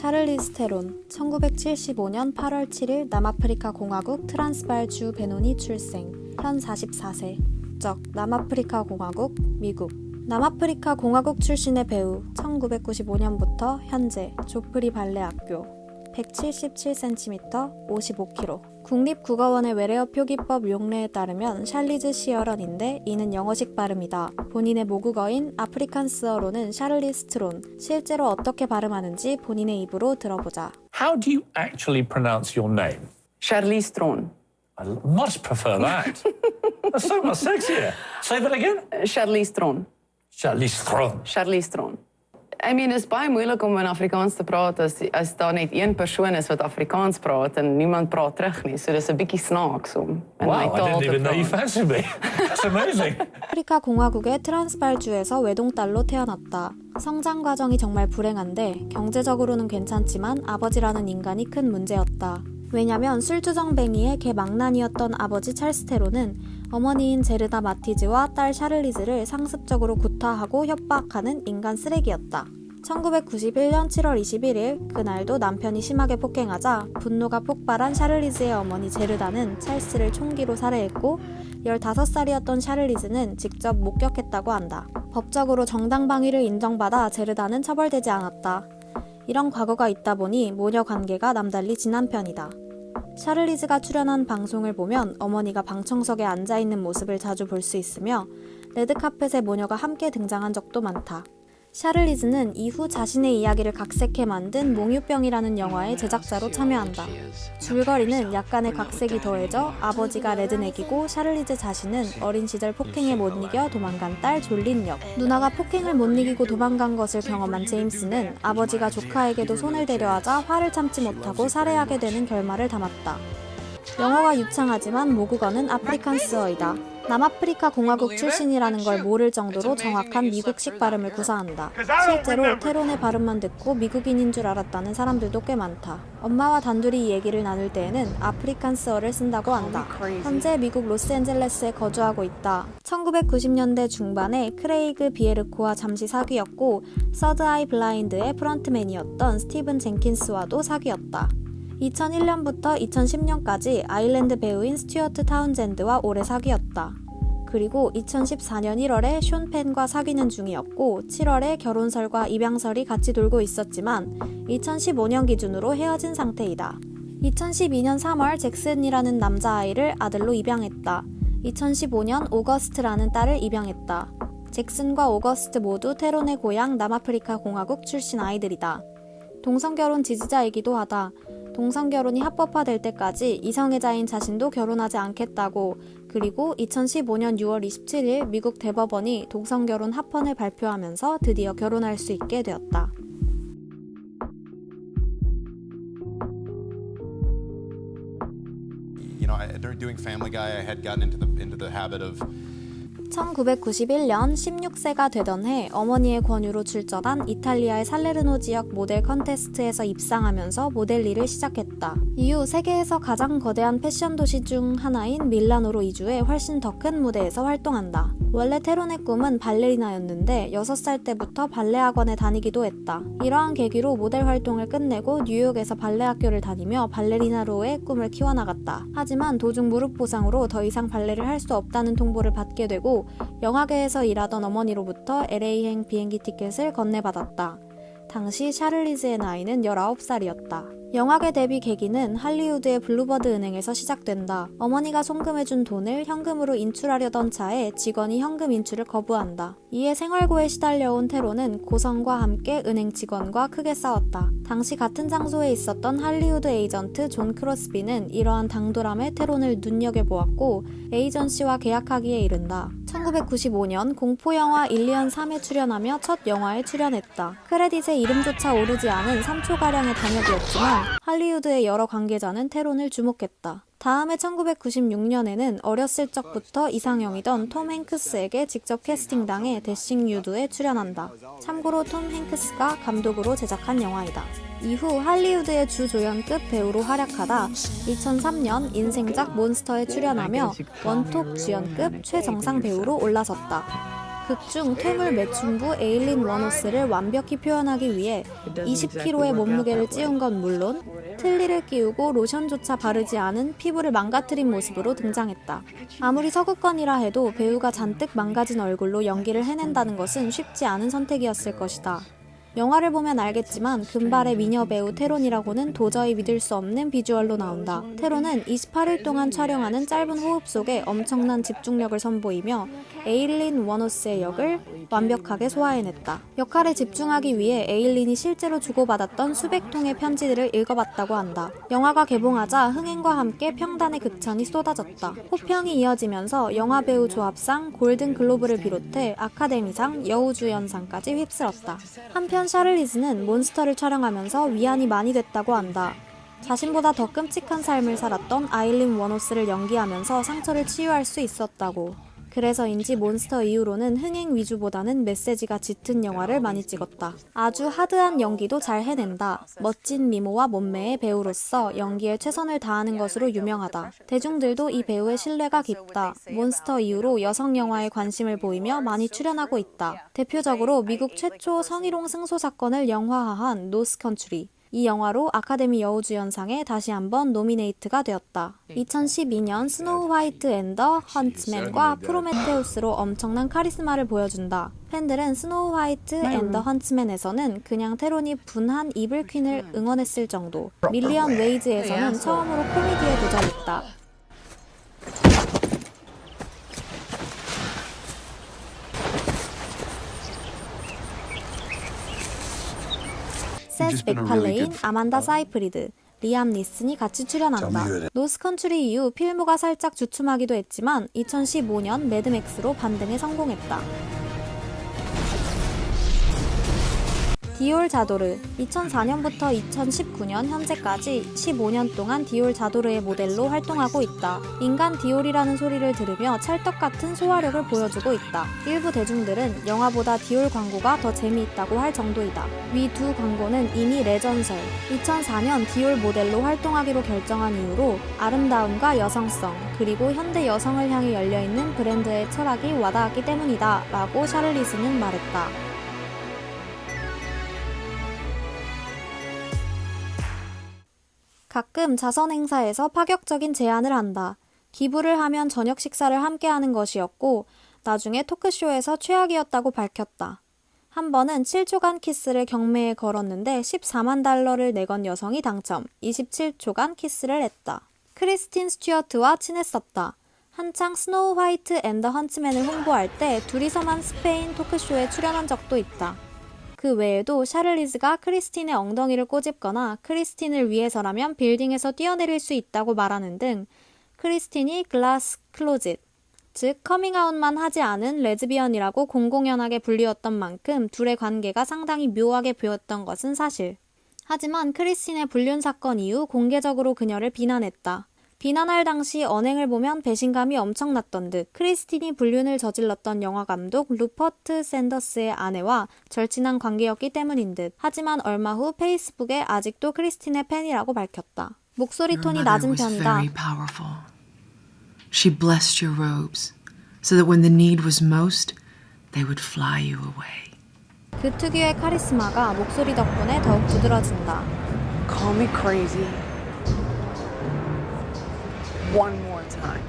샤를리즈 테론, 1975년 8월 7일 남아프리카 공화국 트란스발 주 베노니 출생, 현 44세, 국적 남아프리카 공화국, 미국. 남아프리카 공화국 출신의 배우, 1995년부터 현재 조프리 발레 학교, 177cm, 55kg. 국립국어원의 외래어 표기법 용례에 따르면 샬리즈 시어런인데 이는 영어식 발음이다. 본인의 모국어인 아프리칸스어로는 샤를리스 트론. 실제로 어떻게 발음하는지 본인의 입으로 들어보자. How do you actually pronounce your name? Charlize Theron. I much prefer that. That's so much sexier. Say that again. Charlize Theron. Charlize Theron. Charlize Theron. I mean, is baie moeilik om in Afrikaans te praat as daar net een persoon is wat Afrikaans praat en niemand praat terug nie. So dis 'n bietjie snaaks om in my Wow, I taal didn't te even know you praat. fancied me. That's amazing. 아프리카 공화국의 트란스발주에서 외동딸로 태어났다. 성장 과정이 정말 불행한데 경제적으로는 괜찮지만 아버지라는 인간이 큰 문제였다. 왜냐면 술주정뱅이의 개망난이었던 아버지 찰스 테론은 어머니인 제르다 마티즈와 딸 샤를리즈를 상습적으로 구타하고 협박하는 인간 쓰레기였다. 1991년 7월 21일 그날도 남편이 심하게 폭행하자 분노가 폭발한 샤를리즈의 어머니 제르다는 찰스를 총기로 살해했고 15살이었던 샤를리즈는 직접 목격했다고 한다. 법적으로 정당방위를 인정받아 제르다는 처벌되지 않았다. 이런 과거가 있다 보니 모녀 관계가 남달리 진한 편이다. 샤를리즈가 출연한 방송을 보면 어머니가 방청석에 앉아있는 모습을 자주 볼 수 있으며 레드카펫에 모녀가 함께 등장한 적도 많다. 샤를리즈는 이후 자신의 이야기를 각색해 만든 몽유병이라는 영화의 제작자로 참여한다. 줄거리는 약간의 각색이 더해져 아버지가 레드넥이고 샤를리즈 자신은 어린 시절 폭행에 못 이겨 도망간 딸 졸린 역. 누나가 폭행을 못 이기고 도망간 것을 경험한 제임스는 아버지가 조카에게도 손을 대려 하자 화를 참지 못하고 살해하게 되는 결말을 담았다. 영어가 유창하지만 모국어는 아프리칸스어이다. 남아프리카 공화국 출신이라는 걸 모를 정도로 정확한 미국식 발음을 구사한다. 실제로 테론의 발음만 듣고 미국인인 줄 알았다는 사람들도 꽤 많다. 엄마와 단둘이 이 얘기를 나눌 때에는 아프리칸스어를 쓴다고 한다. 현재 미국 로스앤젤레스에 거주하고 있다. 1990년대 중반에 크레이그 비에르코와 잠시 사귀었고 서드 아이 블라인드의 프런트맨이었던 스티븐 젠킨스와도 사귀었다. 2001년부터 2010년까지 아일랜드 배우인 스튜어트 타운젠드와 오래 사귀었다. 그리고 2014년 1월에 숀 펜과 사귀는 중이었고 7월에 결혼설과 입양설이 같이 돌고 있었지만 2015년 기준으로 헤어진 상태이다. 2012년 3월 잭슨이라는 남자아이를 아들로 입양했다. 2015년 오거스트라는 딸을 입양했다. 잭슨과 오거스트 모두 테론의 고향 남아프리카 공화국 출신 아이들이다. 동성결혼 지지자이기도 하다. 동성결혼이 합법화될 때까지 이성애자인 자신도 결혼하지 않겠다고, 그리고 2015년 6월 27일 미국 대법원이 동성결혼 합헌을 발표하면서 드디어 결혼할 수 있게 되었다. You know, doing Family Guy, I had gotten into the habit of 1991년 16세가 되던 해 어머니의 권유로 출전한 이탈리아의 살레르노 지역 모델 컨테스트에서 입상하면서 모델 일을 시작했다. 이후 세계에서 가장 거대한 패션 도시 중 하나인 밀라노로 이주해 훨씬 더 큰 무대에서 활동한다. 원래 테론의 꿈은 발레리나였는데 6살 때부터 발레 학원에 다니기도 했다. 이러한 계기로 모델 활동을 끝내고 뉴욕에서 발레 학교를 다니며 발레리나로의 꿈을 키워나갔다. 하지만 도중 무릎 부상으로 더 이상 발레를 할 수 없다는 통보를 받게 되고 영화계에서 일하던 어머니로부터 LA행 비행기 티켓을 건네받았다. 당시 샤를리즈의 나이는 19살이었다. 영화계 데뷔 계기는 할리우드의 블루버드 은행에서 시작된다. 어머니가 송금해준 돈을 현금으로 인출하려던 차에 직원이 현금 인출을 거부한다. 이에 생활고에 시달려온 테론은 고성과 함께 은행 직원과 크게 싸웠다. 당시 같은 장소에 있었던 할리우드 에이전트 존 크로스비는 이러한 당돌함에 테론을 눈여겨보았고 에이전시와 계약하기에 이른다. 1995년 공포영화 일리언 3에 출연하며 첫 영화에 출연했다. 크레딧에 이름조차 오르지 않은 3초가량의 단역이었지만 할리우드의 여러 관계자는 테론을 주목했다. 다음해 1996년에는 어렸을 적부터 이상형이던 톰 행크스에게 직접 캐스팅당해 대싱 유드에 출연한다. 참고로 톰 행크스가 감독으로 제작한 영화이다. 이후 할리우드의 주조연급 배우로 활약하다 2003년 인생작 몬스터에 출연하며 원톱 주연급 최정상 배우로 올라섰다. 극중 퇴물 매춘부 에일린 워노스를 완벽히 표현하기 위해 20kg의 몸무게를 찌운 건 물론 틀니를 끼우고 로션조차 바르지 않은 피부를 망가뜨린 모습으로 등장했다. 아무리 서구권이라 해도 배우가 잔뜩 망가진 얼굴로 연기를 해낸다는 것은 쉽지 않은 선택이었을 것이다. 영화를 보면 알겠지만 금발의 미녀 배우 테론이라고는 도저히 믿을 수 없는 비주얼로 나온다. 테론은 28일 동안 촬영하는 짧은 호흡 속에 엄청난 집중력을 선보이며 에일린 워노스의 역을 완벽하게 소화해냈다. 역할에 집중하기 위해 에일린이 실제로 주고받았던 수백 통의 편지들을 읽어봤다고 한다. 영화가 개봉하자 흥행과 함께 평단의 극찬이 쏟아졌다. 호평이 이어지면서 영화배우 조합상 골든 글로브를 비롯해 아카데미상 여우주연상까지 휩쓸었다. 한편 샤를리즈는 몬스터를 촬영하면서 위안이 많이 됐다고 한다. 자신보다 더 끔찍한 삶을 살았던 아일린 워노스를 연기하면서 상처를 치유할 수 있었다고. 그래서인지 몬스터 이후로는 흥행 위주보다는 메시지가 짙은 영화를 많이 찍었다. 아주 하드한 연기도 잘 해낸다. 멋진 미모와 몸매의 배우로서 연기에 최선을 다하는 것으로 유명하다. 대중들도 이 배우의 신뢰가 깊다. 몬스터 이후로 여성 영화에 관심을 보이며 많이 출연하고 있다. 대표적으로 미국 최초 성희롱 승소 사건을 영화화한 노스컨트리. 이 영화로 아카데미 여우주연상에 다시 한번 노미네이트가 되었다. 2012년 스노우 화이트 앤 더 헌츠맨과 프로메테우스로 엄청난 카리스마를 보여준다. 팬들은 스노우 화이트 앤 더 헌츠맨에서는 그냥 테론이 분한 이블 퀸을 응원했을 정도, 밀리언 웨이즈에서는 처음으로 코미디에 도전했다. 세스 맥팔레인, 아만다 사이프리드, 리암 니슨이 같이 출연한다. 노스컨트리 이후 필모가 살짝 주춤하기도 했지만 2015년 매드맥스로 반등에 성공했다. 디올 자도르. 2004년부터 2019년 현재까지 15년 동안 디올 자도르의 모델로 활동하고 있다. 인간 디올이라는 소리를 들으며 찰떡같은 소화력을 보여주고 있다. 일부 대중들은 영화보다 디올 광고가 더 재미있다고 할 정도이다. 위 두 광고는 이미 레전설. 2004년 디올 모델로 활동하기로 결정한 이후로 아름다움과 여성성, 그리고 현대 여성을 향해 열려있는 브랜드의 철학이 와닿았기 때문이다 라고 샤를리스는 말했다. 가끔 자선 행사에서 파격적인 제안을 한다. 기부를 하면 저녁 식사를 함께 하는 것이었고 나중에 토크쇼에서 최악이었다고 밝혔다. 한 번은 7초간 키스를 경매에 걸었는데 14만 달러를 내건 여성이 당첨, 27초간 키스를 했다. 크리스틴 스튜어트와 친했었다. 한창 스노우 화이트 앤 더 헌츠맨을 홍보할 때 둘이서만 스페인 토크쇼에 출연한 적도 있다. 그 외에도 샤를리즈가 크리스틴의 엉덩이를 꼬집거나 크리스틴을 위해서라면 빌딩에서 뛰어내릴 수 있다고 말하는 등 크리스틴이 글라스 클로짓, 즉 커밍아웃만 하지 않은 레즈비언이라고 공공연하게 불리웠던 만큼 둘의 관계가 상당히 묘하게 보였던 것은 사실. 하지만 크리스틴의 불륜 사건 이후 공개적으로 그녀를 비난했다. 비난할 당시 언행을 보면 배신감이 엄청났던 듯 크리스틴이 불륜을 저질렀던 영화감독 루퍼트 샌더스의 아내와 절친한 관계였기 때문인 듯. 하지만 얼마 후 페이스북에 아직도 크리스틴의 팬이라고 밝혔다. 목소리 톤이 낮은 편이다. She blessed your robes so that when the need was most, they would fly you away. 그 특유의 카리스마가 목소리 덕분에 더욱 두드러진다. Call me crazy. One more time.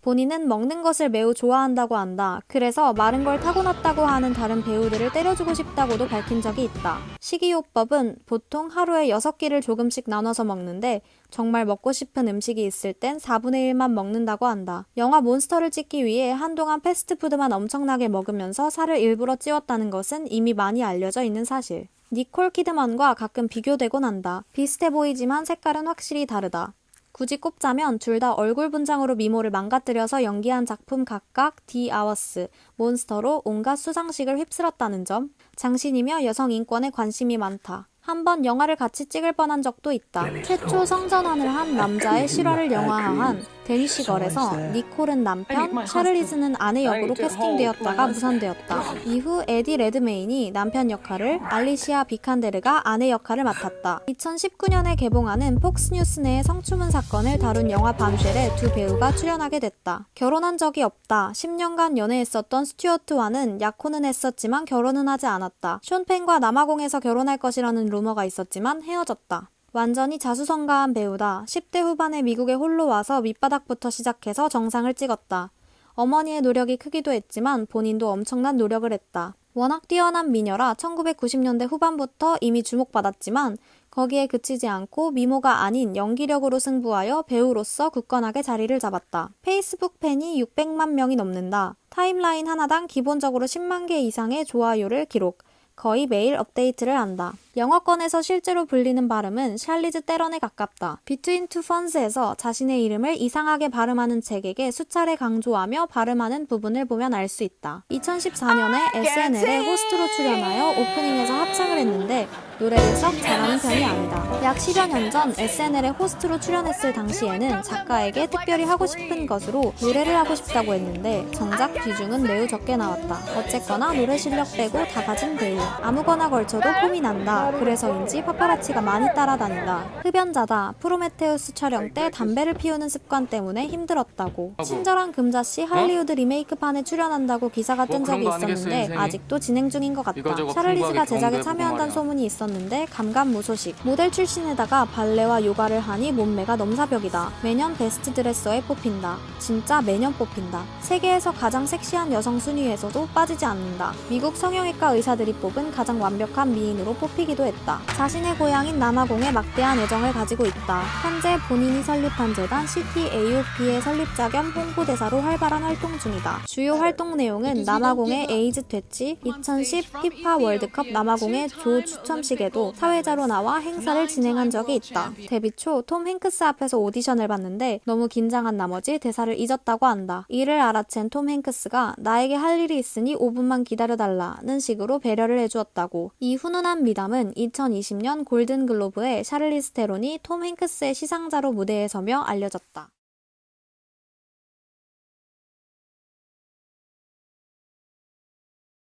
본인은 먹는 것을 매우 좋아한다고 한다. 그래서 마른 걸 타고났다고 하는 다른 배우들을 때려주고 싶다고도 밝힌 적이 있다. 식이요법은 보통 하루에 6끼를 조금씩 나눠서 먹는데 정말 먹고 싶은 음식이 있을 땐 4분의 1만 먹는다고 한다. 영화 몬스터를 찍기 위해 한동안 패스트푸드만 엄청나게 먹으면서 살을 일부러 찌웠다는 것은 이미 많이 알려져 있는 사실. 니콜 키드먼과 가끔 비교되곤 한다. 비슷해 보이지만 색깔은 확실히 다르다. 굳이 꼽자면 둘 다 얼굴 분장으로 미모를 망가뜨려서 연기한 작품 각각 The Hours, 몬스터로 온갖 수상식을 휩쓸었다는 점, 장신이며 여성 인권에 관심이 많다. 한번 영화를 같이 찍을 뻔한 적도 있다. 최초 성전환을 한 남자의 실화를 영화화한 데니시걸에서 니콜은 남편, 샤를리즈는 아내 역으로 캐스팅되었다가 무산되었다. 이후 에디 레드메인이 남편 역할을, 알리시아 비칸데르가 아내 역할을 맡았다. 2019년에 개봉하는 폭스뉴스 내의 성추문 사건을 다룬 영화 밤쉘에 두 배우가 출연하게 됐다. 결혼한 적이 없다. 10년간 연애했었던 스튜어트와는 약혼은 했었지만 결혼은 하지 않았다. 숀 펜과 남아공에서 결혼할 것이라는 루머가 있었지만 헤어졌다. 완전히 자수성가한 배우다. 10대 후반에 미국에 홀로 와서 밑바닥부터 시작해서 정상을 찍었다. 어머니의 노력이 크기도 했지만 본인도 엄청난 노력을 했다. 워낙 뛰어난 미녀라 1990년대 후반부터 이미 주목받았지만 거기에 그치지 않고 미모가 아닌 연기력으로 승부하여 배우로서 굳건하게 자리를 잡았다. 페이스북 팬이 600만 명이 넘는다. 타임라인 하나당 기본적으로 10만 개 이상의 좋아요를 기록. 거의 매일 업데이트를 한다. 영어권에서 실제로 불리는 발음은 샬리즈 때런에 가깝다. Between Two Ferns에서 자신의 이름을 이상하게 발음하는 잭에게 수차례 강조하며 발음하는 부분을 보면 알 수 있다. 2014년에 SNL에 호스트로 출연하여 오프닝에서 합창을 했는데 노래를 썩 잘하는 편이 아니다. 약 10여 년 전 SNL에 호스트로 출연했을 당시에는 작가에게 특별히 하고 싶은 것으로 노래를 하고 싶다고 했는데 정작 비중은 매우 적게 나왔다. 어쨌거나 노래 실력 빼고 다 가진 배우. 아무거나 걸쳐도 폼이 난다. 그래서인지 파파라치가 많이 따라다닌다. 흡연자다. 프로메테우스 촬영 때 담배를 피우는 습관 때문에 힘들었다고. 친절한 금자씨 할리우드 리메이크판에 출연한다고 기사가 뜬 적이 있었는데 아직도 진행 중인 것 같다. 샤를리즈가 제작에 참여한다는 소문이 있었는데 감감무소식. 모델 출신에다가 발레와 요가를 하니 몸매가 넘사벽이다. 매년 베스트 드레서에 뽑힌다. 진짜 매년 뽑힌다. 세계에서 가장 섹시한 여성 순위에서도 빠지지 않는다. 미국 성형외과 의사들이 뽑은 가장 완벽한 미인으로 뽑히기도 했다. 자신의 고향인 남아공에 막대한 애정을 가지고 있다. 현재 본인이 설립한 재단 CTAOP의 설립자 겸 홍보대사로 활발한 활동 중이다. 주요 활동 내용은 남아공의 에이즈 퇴치, 2010 피파 월드컵 남아공의 조 추첨식에도 사회자로 나와 행사를 진행한 적이 있다. 데뷔 초 톰 행크스 앞에서 오디션을 봤는데 너무 긴장한 나머지 대사를 잊었다고 한다. 이를 알아챈 톰 행크스가 나에게 할 일이 있으니 5분만 기다려달라는 식으로 배려를 해주었다고. 이 훈훈한 미담은 2020년 골든글로브에 샤를리즈 테론이 톰 행크스의 시상자로 무대에 서며 알려졌다.